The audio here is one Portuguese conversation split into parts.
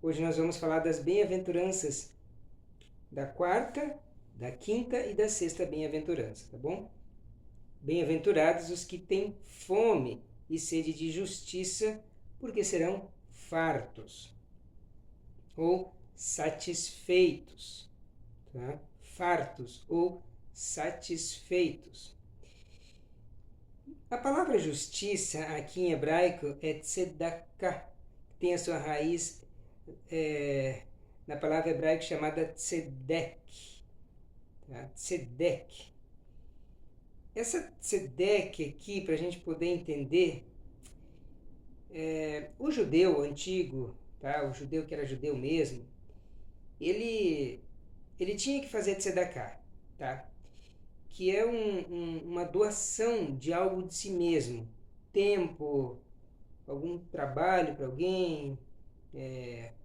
Hoje nós vamos falar das bem-aventuranças da quarta, da quinta e da sexta bem-aventurança, tá bom? Bem-aventurados os que têm fome e sede de justiça, porque serão fartos ou satisfeitos, tá? Fartos ou satisfeitos. A palavra justiça aqui em hebraico é tzedakah, tem a sua raiz na palavra hebraica chamada tzedek. Tá? Tzedek. Essa tzedek aqui, para a gente poder entender, o judeu antigo, tá? O judeu que era judeu mesmo, ele tinha que fazer tzedakah, tá? Que é uma doação de algo de si mesmo, tempo, algum trabalho para alguém,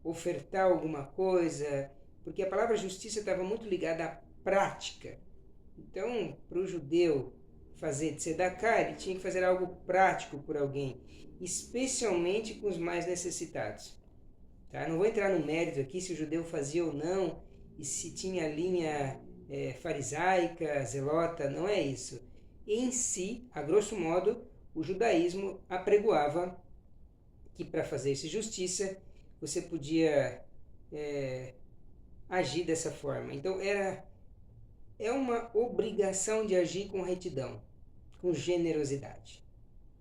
ofertar alguma coisa, porque a palavra justiça estava muito ligada à prática. Então, para o judeu fazer tzedakah, ele tinha que fazer algo prático por alguém, especialmente com os mais necessitados. Tá? Não vou entrar no mérito aqui se o judeu fazia ou não, e se tinha linha farisaica, zelota, não é isso. Em si, a grosso modo, o judaísmo apregoava que para fazer-se justiça, você podia agir dessa forma. Então, é uma obrigação de agir com retidão, com generosidade.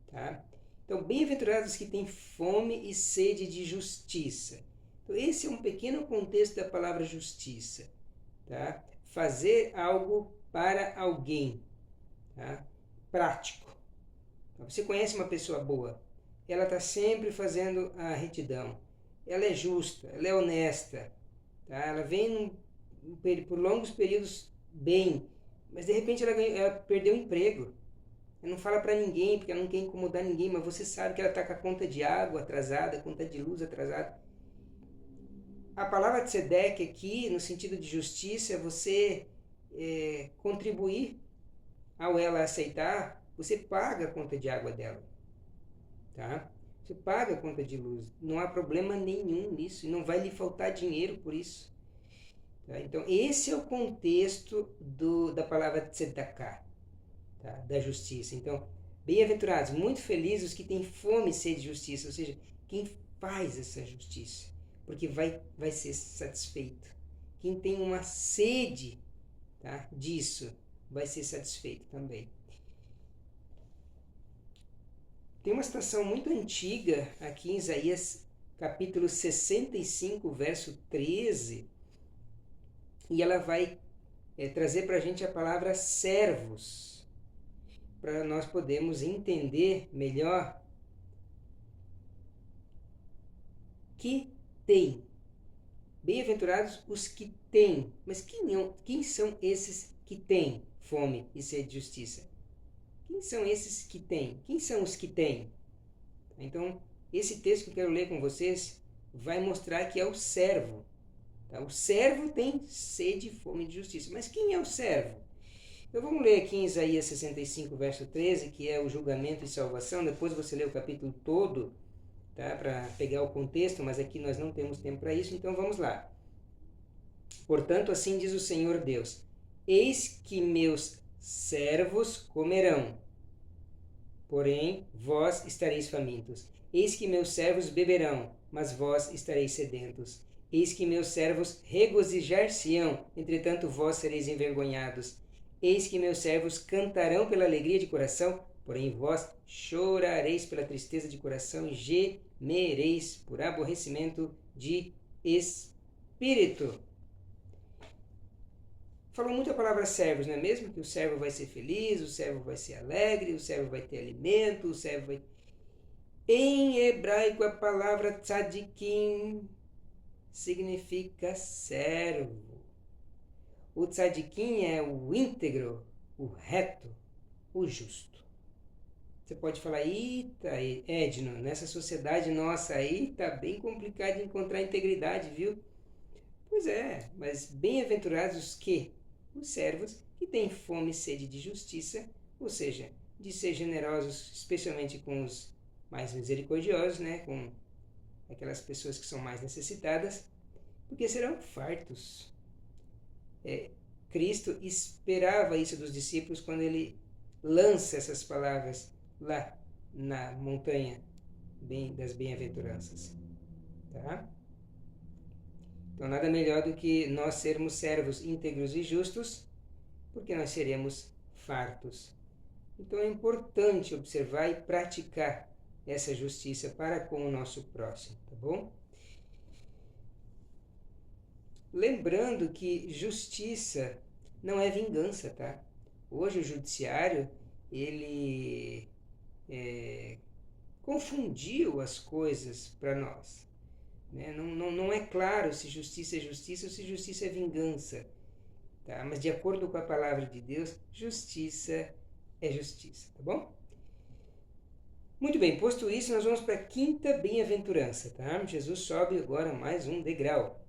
Tá? Então, bem-aventurados que têm fome e sede de justiça. Então, esse é um pequeno contexto da palavra justiça. Tá? Fazer algo para alguém. Tá? Prático. Então, você conhece uma pessoa boa, ela está sempre fazendo a retidão. Ela é justa, ela é honesta. Tá? Ela vem por longos períodos bem, mas de repente ela perdeu o emprego. Ela não fala para ninguém, porque ela não quer incomodar ninguém, mas você sabe que ela está com a conta de água atrasada, a conta de luz atrasada. A palavra tzedek aqui, no sentido de justiça, é você contribuir ao ela aceitar, você paga a conta de água dela. Tá? Você paga a conta de luz. Não há problema nenhum nisso. E não vai lhe faltar dinheiro por isso. Tá? Então, esse é o contexto da palavra tzedakah, tá? Da justiça. Então, bem-aventurados, muito felizes os que têm fome e sede de justiça. Ou seja, quem faz essa justiça. Porque vai ser satisfeito. Quem tem uma sede, tá, disso, vai ser satisfeito também. Tem uma citação muito antiga aqui em Isaías, capítulo 65, verso 13, e ela vai trazer para a gente a palavra servos, para nós podermos entender melhor que tem. Bem-aventurados os que têm. Mas quem são esses que têm fome e sede de justiça? Quem são esses que têm? Quem são os que têm? Então, esse texto que eu quero ler com vocês vai mostrar que é o servo. Tá? O servo tem sede e fome de justiça. Mas quem é o servo? Então vamos ler aqui em Isaías 65, verso 13, que é o julgamento e salvação. Depois você lê o capítulo todo, tá? Para pegar o contexto, mas aqui nós não temos tempo para isso, então vamos lá. Portanto, assim diz o Senhor Deus: eis que meus servos comerão, porém vós estareis famintos. Eis que meus servos beberão, mas vós estareis sedentos. Eis que meus servos regozijar-se-ão, entretanto vós sereis envergonhados. Eis que meus servos cantarão pela alegria de coração, porém vós chorareis pela tristeza de coração e gemereis por aborrecimento de espírito. Falou muito a palavra servos, não é mesmo? Que o servo vai ser feliz, o servo vai ser alegre, o servo vai ter alimento, o servo vai... Em hebraico a palavra tzadikim significa servo. O tzadikim é o íntegro, o reto, o justo. Você pode falar, eita, Edno, nessa sociedade nossa aí tá bem complicado de encontrar integridade, viu? Pois é, mas bem-aventurados os que? Os servos que têm fome e sede de justiça, ou seja, de ser generosos, especialmente com os mais misericordiosos, né? Com aquelas pessoas que são mais necessitadas, porque serão fartos. Cristo esperava isso dos discípulos quando ele lança essas palavras lá na montanha das bem-aventuranças. Tá? Então, nada melhor do que nós sermos servos íntegros e justos, porque nós seremos fartos. Então, é importante observar e praticar essa justiça para com o nosso próximo, tá bom? Lembrando que justiça não é vingança, tá? Hoje o judiciário, ele confundiu as coisas para nós. Né? Não é claro se justiça é justiça ou se justiça é vingança. Tá? Mas de acordo com a palavra de Deus, justiça é justiça, tá bom? Muito bem, posto isso, nós vamos para a quinta bem-aventurança, tá? Jesus sobe agora mais um degrau.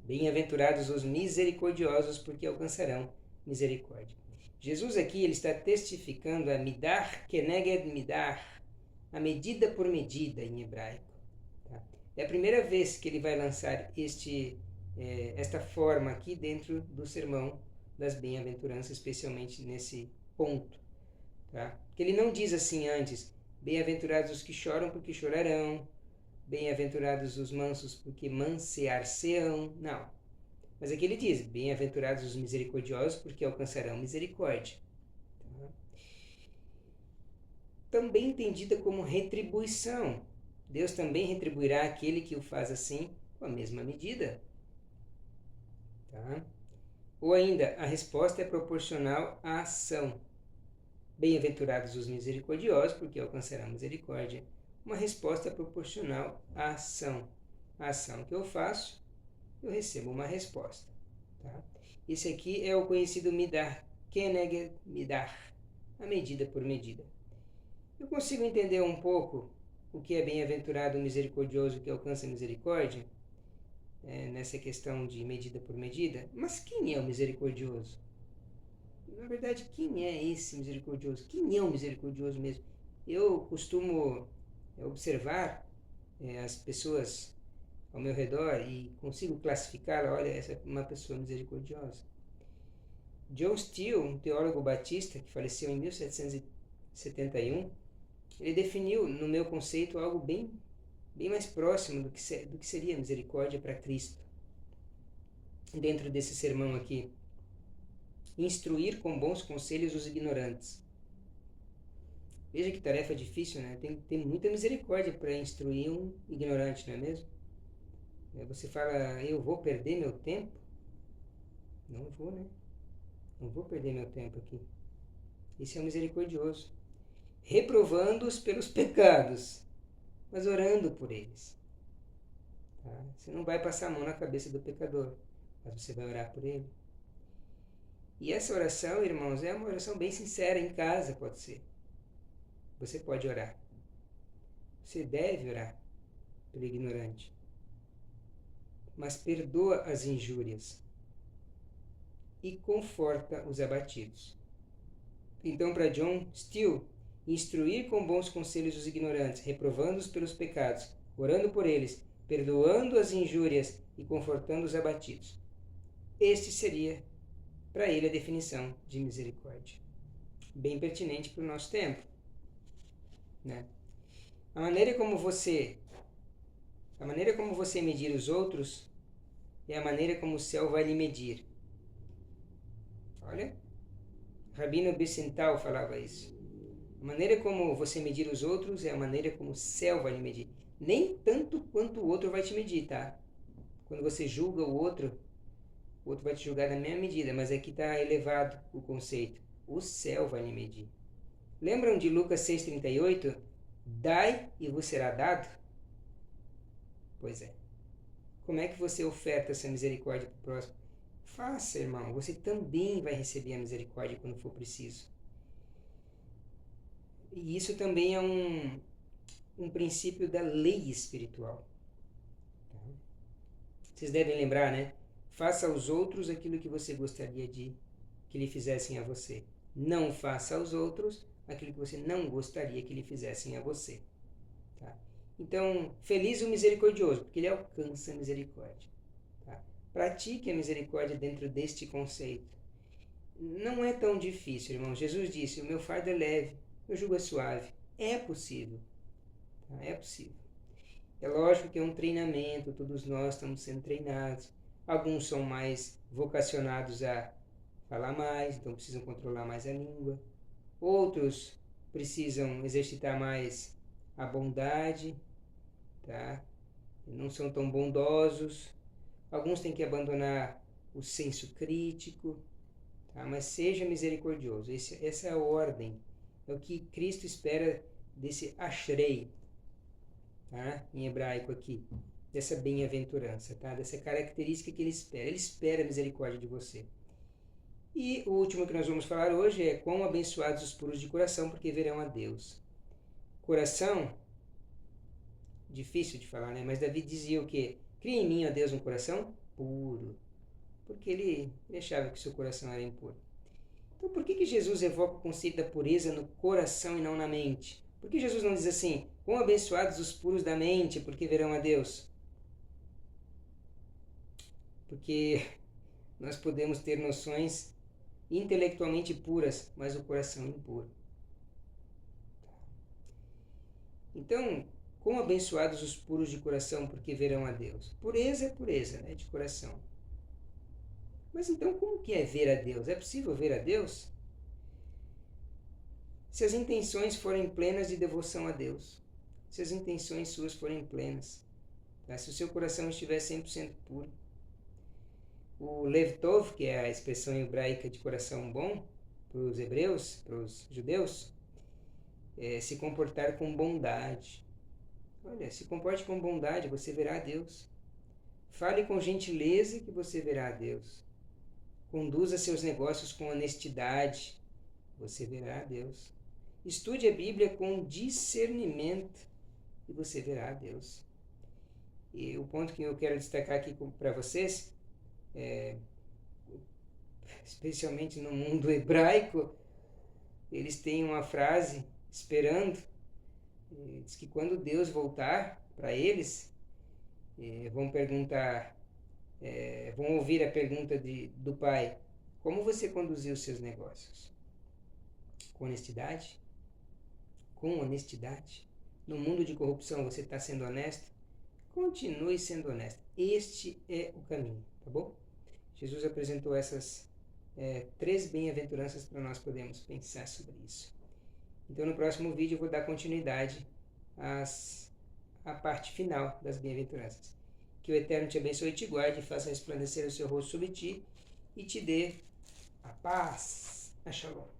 Bem-aventurados os misericordiosos, porque alcançarão misericórdia. Jesus aqui ele está testificando a midar keneged midar, a medida por medida em hebraico. Tá? É a primeira vez que ele vai lançar esta forma aqui dentro do sermão das bem-aventuranças, especialmente nesse ponto. Tá? Que ele não diz assim antes, bem-aventurados os que choram, porque chorarão, bem-aventurados os mansos, porque mansear-se-ão. Não. Mas aqui ele diz, bem-aventurados os misericordiosos, porque alcançarão misericórdia. Tá? Também entendida como retribuição. Deus também retribuirá aquele que o faz assim, com a mesma medida. Tá? Ou ainda, a resposta é proporcional à ação. Bem-aventurados os misericordiosos, porque alcançarão misericórdia. Uma resposta proporcional à ação. A ação que eu faço, eu recebo uma resposta. Tá? Esse aqui é o conhecido midar, keneged midar, a medida por medida. Eu consigo entender um pouco o que é bem-aventurado o misericordioso que alcança misericórdia, nessa questão de medida por medida, mas quem é o misericordioso? Na verdade, quem é esse misericordioso? Quem é o misericordioso mesmo? Eu costumo observar as pessoas ao meu redor e consigo classificá-la, olha, essa é uma pessoa misericordiosa. John Steele, um teólogo batista que faleceu em 1771, ele definiu no meu conceito algo bem mais próximo do que seria misericórdia para Cristo. Dentro desse sermão aqui, instruir com bons conselhos os ignorantes. Veja que tarefa difícil, né? Tem que ter muita misericórdia para instruir um ignorante, não é mesmo? Você fala, eu vou perder meu tempo? Não vou, né? Não vou perder meu tempo aqui. Esse é o misericordioso. Reprovando-os pelos pecados, mas orando por eles. Tá? Você não vai passar a mão na cabeça do pecador, mas você vai orar por ele. E essa oração, irmãos, é uma oração bem sincera em casa, pode ser. Você pode orar. Você deve orar pelo ignorante. Mas perdoa as injúrias e conforta os abatidos. Então, para John Steele, instruir com bons conselhos os ignorantes, reprovando-os pelos pecados, orando por eles, perdoando as injúrias e confortando os abatidos. Este seria, para ele, a definição de misericórdia. Bem pertinente para o nosso tempo. Né? A maneira como você medir os outros é a maneira como o céu vai lhe medir. Olha, Rabino Bissental falava isso. A maneira como você medir os outros é a maneira como o céu vai lhe medir. Nem tanto quanto o outro vai te medir, tá? Quando você julga o outro vai te julgar na mesma medida, mas aqui está elevado o conceito. O céu vai lhe medir. Lembram de Lucas 6,38? Dai e vos será dado? Pois é. Como é que você oferta essa misericórdia para o próximo? Faça, irmão. Você também vai receber a misericórdia quando for preciso. E isso também é um princípio da lei espiritual. Tá? Vocês devem lembrar, né? Faça aos outros aquilo que você gostaria que lhe fizessem a você. Não faça aos outros aquilo que você não gostaria que lhe fizessem a você. Tá? Então, feliz o misericordioso, porque ele alcança a misericórdia. Tá? Pratique a misericórdia dentro deste conceito. Não é tão difícil, irmão. Jesus disse, o meu fardo é leve, meu jugo é suave. É possível. Tá? É possível. É lógico que é um treinamento, todos nós estamos sendo treinados. Alguns são mais vocacionados a falar mais, então precisam controlar mais a língua. Outros precisam exercitar mais a bondade, tá? Não são tão bondosos. Alguns têm que abandonar o senso crítico, tá? Mas seja misericordioso. Essa é a ordem. É o que Cristo espera desse ashrei, tá? Em hebraico aqui, dessa bem-aventurança, tá? Dessa característica que ele espera. Ele espera a misericórdia de você. E o último que nós vamos falar hoje é quão abençoados os puros de coração, porque verão a Deus. Coração, difícil de falar, né? Mas Davi dizia o quê? Cria em mim, ó Deus, um coração puro. Porque ele achava que seu coração era impuro. Então, por que Jesus evoca o conceito da pureza no coração e não na mente? Por que Jesus não diz assim, quão abençoados os puros da mente, porque verão a Deus? Porque nós podemos ter noções intelectualmente puras, mas o coração impuro. Então, quão abençoados os puros de coração, porque verão a Deus? Pureza é pureza, né, de coração. Mas então, como que é ver a Deus? É possível ver a Deus? Se as intenções forem plenas de devoção a Deus, se as intenções suas forem plenas, tá? Se o seu coração estiver 100% puro. O Lev Tov, que é a expressão hebraica de coração bom, para os hebreus, para os judeus, é se comportar com bondade. Olha, se comporte com bondade, você verá a Deus. Fale com gentileza que você verá a Deus. Conduza seus negócios com honestidade, você verá a Deus. Estude a Bíblia com discernimento e você verá a Deus. E o ponto que eu quero destacar aqui para vocês, especialmente no mundo hebraico, eles têm uma frase esperando, diz que quando Deus voltar para eles, vão perguntar, vão ouvir a pergunta do pai, como você conduziu os seus negócios? Com honestidade? Com honestidade? No mundo de corrupção você está sendo honesto? Continue sendo honesto. Este é o caminho, tá bom? Jesus apresentou essas 3 bem-aventuranças para nós podermos pensar sobre isso. Então no próximo vídeo eu vou dar continuidade à parte final das bem-aventuranças. Que o Eterno te abençoe e te guarde, faça resplandecer o seu rosto sobre ti e te dê a paz. A Shalom.